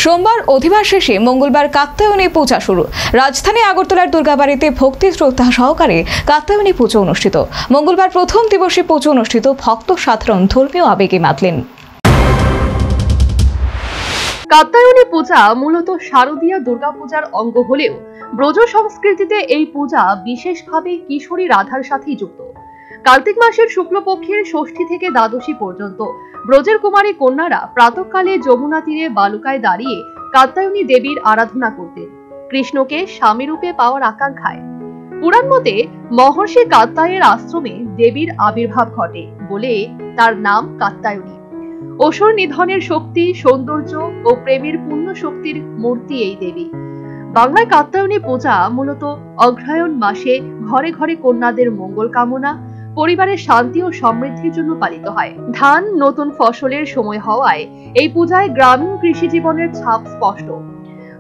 সোমবার অধিবাস শেষে মঙ্গলবার কাত্যায়নী পূজা শুরু। রাজধানী আগরতলার দুর্গাবাড়িতে ভক্তি শ্রদ্ধা সহকারে কাত্যায়নী পুজো অনুষ্ঠিত। মঙ্গলবার প্রথম দিবসে পুজো অনুষ্ঠিত, ভক্ত সাধারণ ধর্মীয় আবেগে মাতলেন। কাত্যায়নী পূজা মূলত শারদীয় দুর্গাপূজার অঙ্গ হলেও ব্রজ সংস্কৃতিতে এই পূজা বিশেষভাবে কিশোরী রাধার সাথেই যুক্ত। কার্তিক মাসের শুক্লপক্ষের ষষ্ঠী থেকে দ্বাদশী পর্যন্ত ব্রজের কুমারী কন্যারা প্রাতঃকালে যমুনা তীরে বালুকায় দাঁড়িয়ে কাত্যায়নী দেবীর আরাধনা করতেন, কৃষ্ণকে স্বামীরূপে পাওয়ার আকাঙ্ক্ষায়। পুরাণ মতে মহর্ষি কাত্যায়ের আশ্রমে দেবীর আবির্ভাব ঘটে বলে তার নাম কাত্যায়নী। অসুর নিধনের শক্তি, সৌন্দর্য ও প্রেমের পূর্ণ শক্তির মূর্তি এই দেবী। বাংলায় কাত্যায়নী পূজা মূলত অগ্রহায়ণ মাসে ঘরে ঘরে কন্যাদের মঙ্গল কামনা, পরিবারের শান্তি ও সমৃদ্ধির জন্য পালিত হয়। ধান নতুন ফসলের সময় হওয়ায় এই পূজায় গ্রামীণ কৃষি জীবনের ছাপ স্পষ্ট।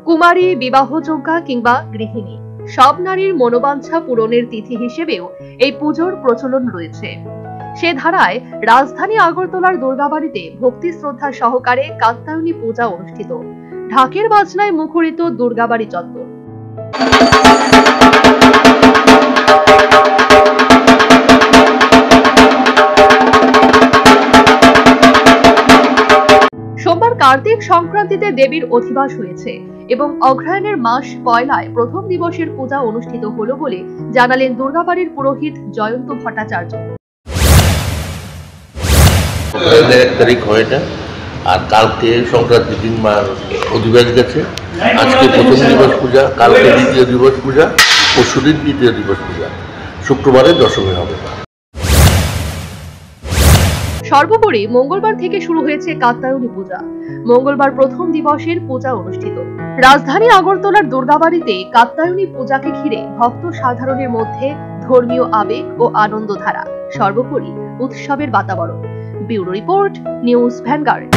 কুমারী, বিবাহযোগ্যা কিংবা গৃহিণী সব নারীর মনোবাঞ্ছা পূরণের তিথি হিসেবেও এই পুজোর প্রচলন রয়েছে। সে ধারায় রাজধানী আগরতলার দুর্গাবাড়িতে ভক্তি শ্রদ্ধা সহকারে কাত্যায়নী পূজা অনুষ্ঠিত। ঢাকের বাজনায় মুখরিত দুর্গাবাড়ি চত্বর। সোমবার কার্তিক সংক্রান্তিতে দেবীর অধিবাস হয়েছে এবং অগ্রহায়ণের মাস পয়লায় প্রথম দিবসের পূজা অনুষ্ঠিত হলো বলে জানালেন দুর্গাবাড়ির পুরোহিত জয়ন্ত ভট্টাচার্য। এক তারিখ হয় না, আর কালকে সংক্রান্তি দিন মার অধিবাস গেছে। আজকে প্রথম দিবস পূজা, কালকে দ্বিতীয় দিবস পূজা, পরশুদিন তৃতীয় দিবস পূজা, শুক্রবারে দশমী হবে। সর্বোপরি মঙ্গলবার থেকে শুরু হয়েছে কাত্যায়নী পূজা। মঙ্গলবার প্রথম দিবসের পূজা অনুষ্ঠিত। রাজধানী আগরতলার দুর্গাবাড়িতে কাত্যায়নী পূজাকে ঘিরে ভক্ত সাধারণের মধ্যে ধর্মীয় আবেগ ও আনন্দধারা, সর্বোপরি উৎসবের বাতাবরণ। Bureau report, news vanguard.